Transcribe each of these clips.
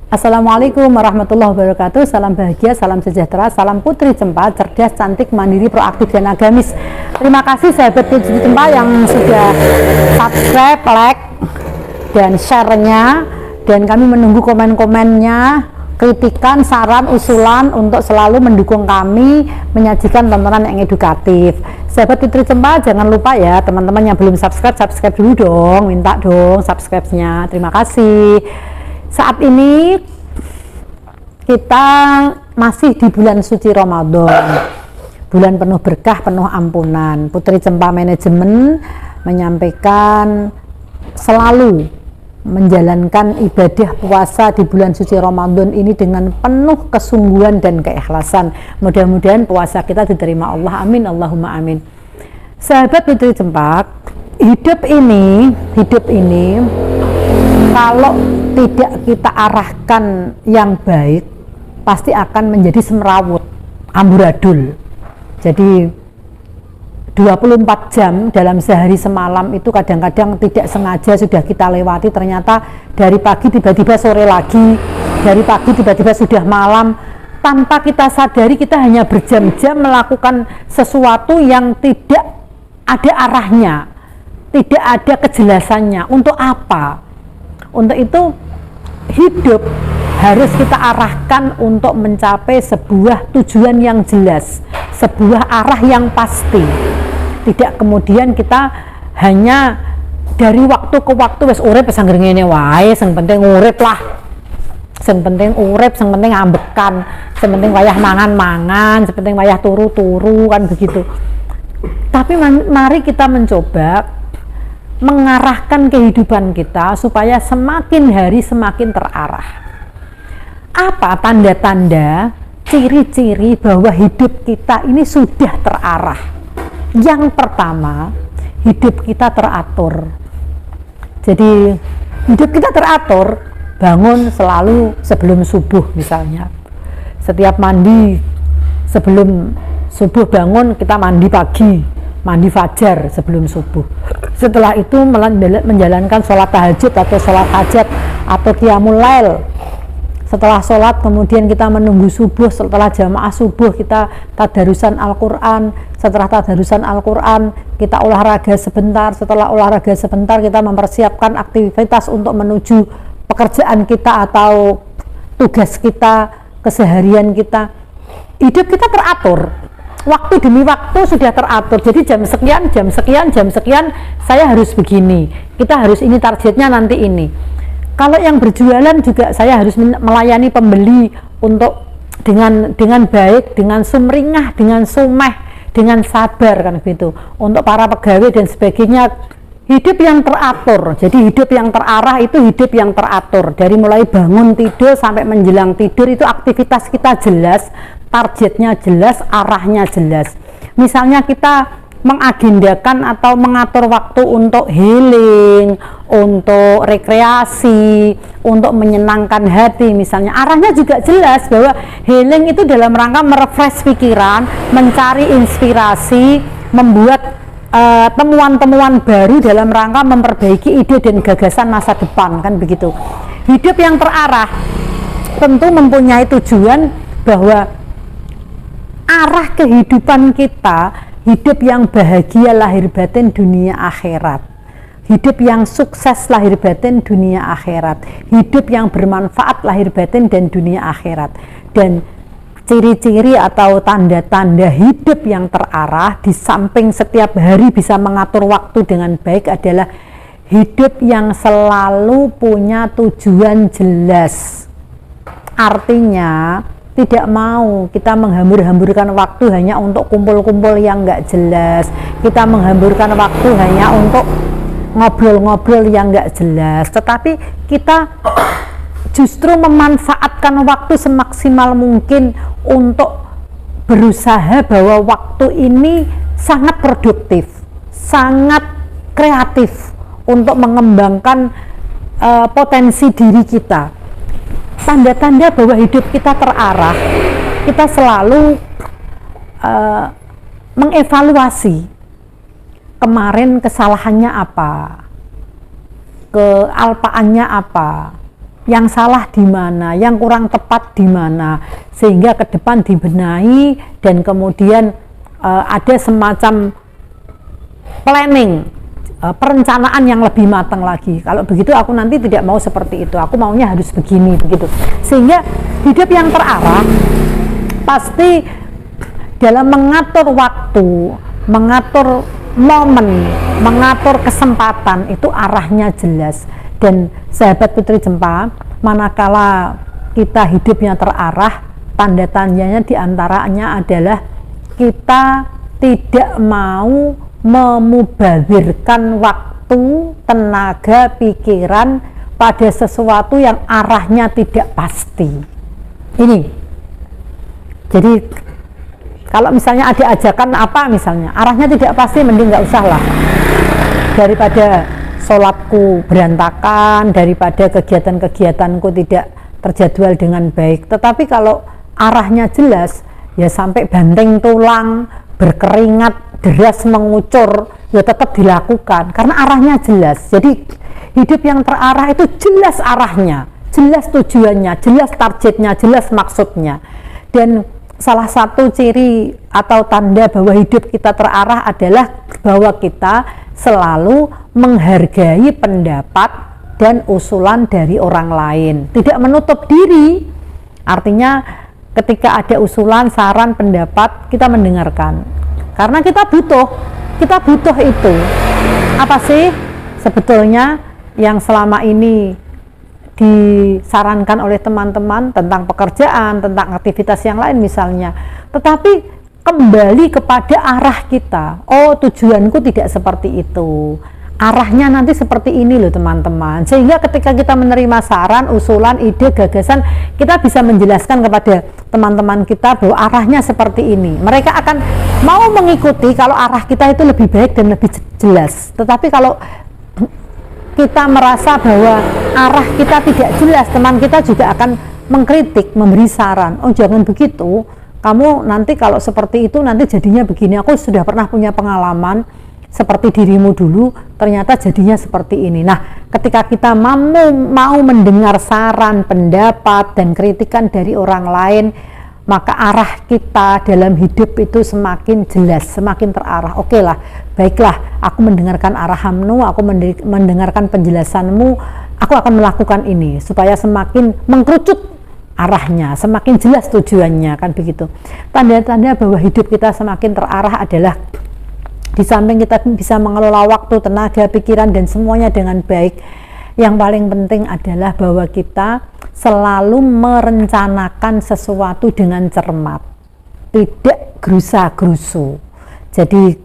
Assalamualaikum warahmatullahi wabarakatuh. Salam bahagia, salam sejahtera, salam Putri Cempa, cerdas, cantik, mandiri, proaktif, dan agamis. Terima kasih sahabat Putri Cempa yang sudah subscribe, like, dan share-nya. Dan kami menunggu komen-komennya, kritikan, saran, usulan untuk selalu mendukung kami menyajikan tontonan yang edukatif. Sahabat Putri Cempa, jangan lupa ya teman-teman yang belum subscribe, subscribe dulu dong, minta dong subscribe-nya. Terima kasih. Saat ini kita masih di bulan suci Ramadan, bulan penuh berkah, penuh ampunan. Putri Cempa Manajemen menyampaikan selalu menjalankan ibadah puasa di bulan suci Ramadan ini dengan penuh kesungguhan dan keikhlasan. Mudah-mudahan puasa kita diterima Allah, amin, Allahumma amin. Sahabat Putri Cempa, hidup ini kalau tidak kita arahkan yang baik, pasti akan menjadi semrawut, amburadul. Jadi 24 jam dalam sehari semalam itu kadang-kadang tidak sengaja sudah kita lewati, ternyata dari pagi tiba-tiba sore lagi, dari pagi tiba-tiba sudah malam. Tanpa kita sadari kita hanya berjam-jam melakukan sesuatu yang tidak ada arahnya, tidak ada kejelasannya. Untuk apa? Untuk itu hidup harus kita arahkan untuk mencapai sebuah tujuan yang jelas, sebuah arah yang pasti. Tidak kemudian kita hanya dari waktu ke waktu wes urip sangger ngene wae, sing penting urip lah. Sing penting urip, sing penting ambekan, sing penting wayah mangan-mangan, sing penting wayah turu-turu, kan begitu. Tapi mari kita mencoba mengarahkan kehidupan kita supaya semakin hari semakin terarah. Apa tanda-tanda, ciri-ciri bahwa hidup kita ini sudah terarah? Yang pertama, hidup kita teratur. Jadi hidup kita teratur, bangun selalu sebelum subuh misalnya. Setiap mandi sebelum subuh, bangun kita mandi pagi, mandi fajar sebelum subuh. Setelah itu menjalankan sholat tahajud atau sholat hajat atau qiyamul lail. Setelah sholat kemudian kita menunggu subuh. Setelah jamaah subuh kita tadarusan Al-Quran. Setelah tadarusan Al-Quran kita olahraga sebentar. Setelah olahraga sebentar kita mempersiapkan aktivitas untuk menuju pekerjaan kita atau tugas kita, keseharian kita. Hidup kita teratur, waktu demi waktu sudah teratur. Jadi jam sekian saya harus begini, kita harus ini, targetnya nanti ini. Kalau yang berjualan juga saya harus melayani pembeli untuk dengan baik, dengan sumringah, dengan sumeh, dengan sabar, kan begitu. Untuk para pegawai dan sebagainya, hidup yang teratur. Jadi hidup yang terarah itu hidup yang teratur. Dari mulai bangun tidur sampai menjelang tidur itu aktivitas kita jelas, targetnya jelas, arahnya jelas. Misalnya kita mengagendakan atau mengatur waktu untuk healing, untuk rekreasi, untuk menyenangkan hati misalnya. Arahnya juga jelas bahwa healing itu dalam rangka merefresh pikiran, mencari inspirasi, membuat temuan-temuan baru dalam rangka memperbaiki ide dan gagasan masa depan, kan begitu. Hidup yang terarah tentu mempunyai tujuan bahwa arah kehidupan kita, hidup yang bahagia lahir batin dunia akhirat, hidup yang sukses lahir batin dunia akhirat, hidup yang bermanfaat lahir batin dan dunia akhirat. Dan ciri-ciri atau tanda-tanda hidup yang terarah di samping setiap hari bisa mengatur waktu dengan baik adalah hidup yang selalu punya tujuan jelas. Artinya tidak mau kita menghambur-hamburkan waktu hanya untuk kumpul-kumpul yang nggak jelas. Kita menghamburkan waktu hanya untuk ngobrol-ngobrol yang nggak jelas. Tetapi kita justru memanfaatkan waktu semaksimal mungkin untuk berusaha bahwa waktu ini sangat produktif, sangat kreatif untuk mengembangkan potensi diri kita. Tanda-tanda bahwa hidup kita terarah, kita selalu mengevaluasi kemarin kesalahannya apa, kealpaannya apa, yang salah di mana, yang kurang tepat di mana, sehingga ke depan dibenahi dan kemudian ada semacam planning, perencanaan yang lebih matang lagi. Kalau begitu aku nanti tidak mau seperti itu, aku maunya harus begini, begitu. Sehingga hidup yang terarah pasti dalam mengatur waktu, mengatur momen, mengatur kesempatan, itu arahnya jelas. Dan sahabat Putri Cempa, manakala kita hidupnya terarah, tanda-tandanya diantaranya adalah kita tidak mau memubazirkan waktu, tenaga, pikiran pada sesuatu yang arahnya tidak pasti. Ini, jadi kalau misalnya ada ajakan apa misalnya, arahnya tidak pasti, mending nggak usah lah. Daripada sholatku berantakan, daripada kegiatan-kegiatanku tidak terjadwal dengan baik. Tetapi kalau arahnya jelas, ya sampai banting tulang, berkeringat, deras mengucur, ya tetap dilakukan karena arahnya jelas. Jadi hidup yang terarah itu jelas arahnya, jelas tujuannya, jelas targetnya, jelas maksudnya. Dan salah satu ciri atau tanda bahwa hidup kita terarah adalah bahwa kita selalu menghargai pendapat dan usulan dari orang lain, tidak menutup diri. Artinya ketika ada usulan, saran, pendapat, kita mendengarkan karena kita butuh itu. Apa sih sebetulnya yang selama ini disarankan oleh teman-teman tentang pekerjaan, tentang aktivitas yang lain misalnya, tetapi kembali kepada arah kita. Oh, tujuanku tidak seperti itu, arahnya nanti seperti ini loh teman-teman. Sehingga ketika kita menerima saran, usulan, ide, gagasan, kita bisa menjelaskan kepada teman-teman kita bahwa arahnya seperti ini. Mereka akan mau mengikuti kalau arah kita itu lebih baik dan lebih jelas. Tetapi kalau kita merasa bahwa arah kita tidak jelas, teman kita juga akan mengkritik, memberi saran. Oh, jangan begitu, kamu nanti kalau seperti itu nanti jadinya begini. Aku sudah pernah punya pengalaman seperti dirimu dulu, ternyata jadinya seperti ini. Nah, ketika kita mau mendengar saran, pendapat, dan kritikan dari orang lain, maka arah kita dalam hidup itu semakin jelas, semakin terarah. Oke lah, baiklah, aku mendengarkan arahanmu, aku mendengarkan penjelasanmu, aku akan melakukan ini supaya semakin mengkerucut arahnya, semakin jelas tujuannya, kan begitu. Tanda-tanda bahwa hidup kita semakin terarah adalah di samping kita bisa mengelola waktu, tenaga, pikiran, dan semuanya dengan baik, yang paling penting adalah bahwa kita selalu merencanakan sesuatu dengan cermat, tidak gerusa-gerusu. Jadi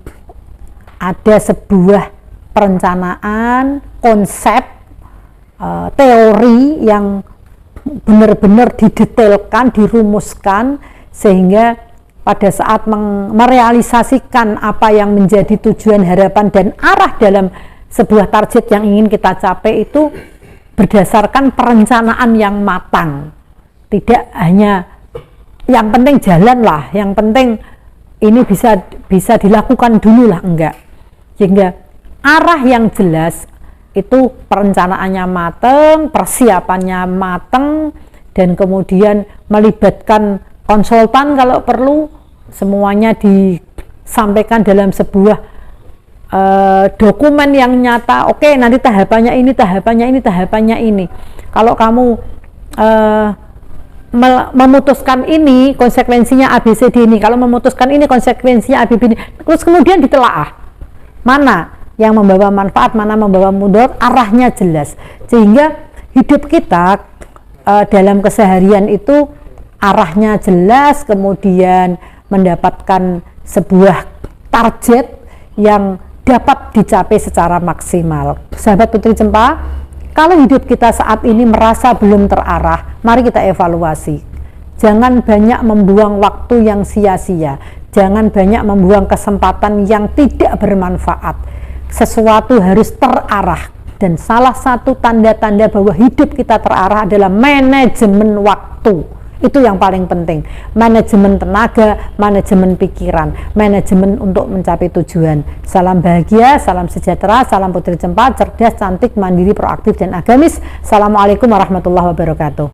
ada sebuah perencanaan, konsep, teori yang benar-benar didetailkan, dirumuskan, sehingga pada saat merealisasikan apa yang menjadi tujuan, harapan, dan arah dalam sebuah target yang ingin kita capai itu berdasarkan perencanaan yang matang. Tidak hanya yang penting jalan lah, yang penting ini bisa dilakukan dulu lah, enggak. Sehingga arah yang jelas itu perencanaannya matang, persiapannya matang, dan kemudian melibatkan konsultan kalau perlu. Semuanya disampaikan dalam sebuah dokumen yang nyata. Oke, nanti tahapannya ini, tahapannya ini, tahapannya ini. Kalau kamu memutuskan ini, konsekuensinya ABCD ini. Kalau memutuskan ini, konsekuensinya ABCD ini. Terus kemudian ditelaah mana yang membawa manfaat, mana membawa mudarat, arahnya jelas. Sehingga hidup kita dalam keseharian itu arahnya jelas, kemudian mendapatkan sebuah target yang dapat dicapai secara maksimal. Sahabat Putri Cempa, kalau hidup kita saat ini merasa belum terarah, mari kita evaluasi. Jangan banyak membuang waktu yang sia-sia, jangan banyak membuang kesempatan yang tidak bermanfaat. Sesuatu harus terarah, dan salah satu tanda-tanda bahwa hidup kita terarah adalah manajemen waktu. Itu yang paling penting. Manajemen tenaga, manajemen pikiran, manajemen untuk mencapai tujuan. Salam bahagia, salam sejahtera, salam Putri Cempa, cerdas, cantik, mandiri, proaktif, dan agamis. Assalamualaikum warahmatullahi wabarakatuh.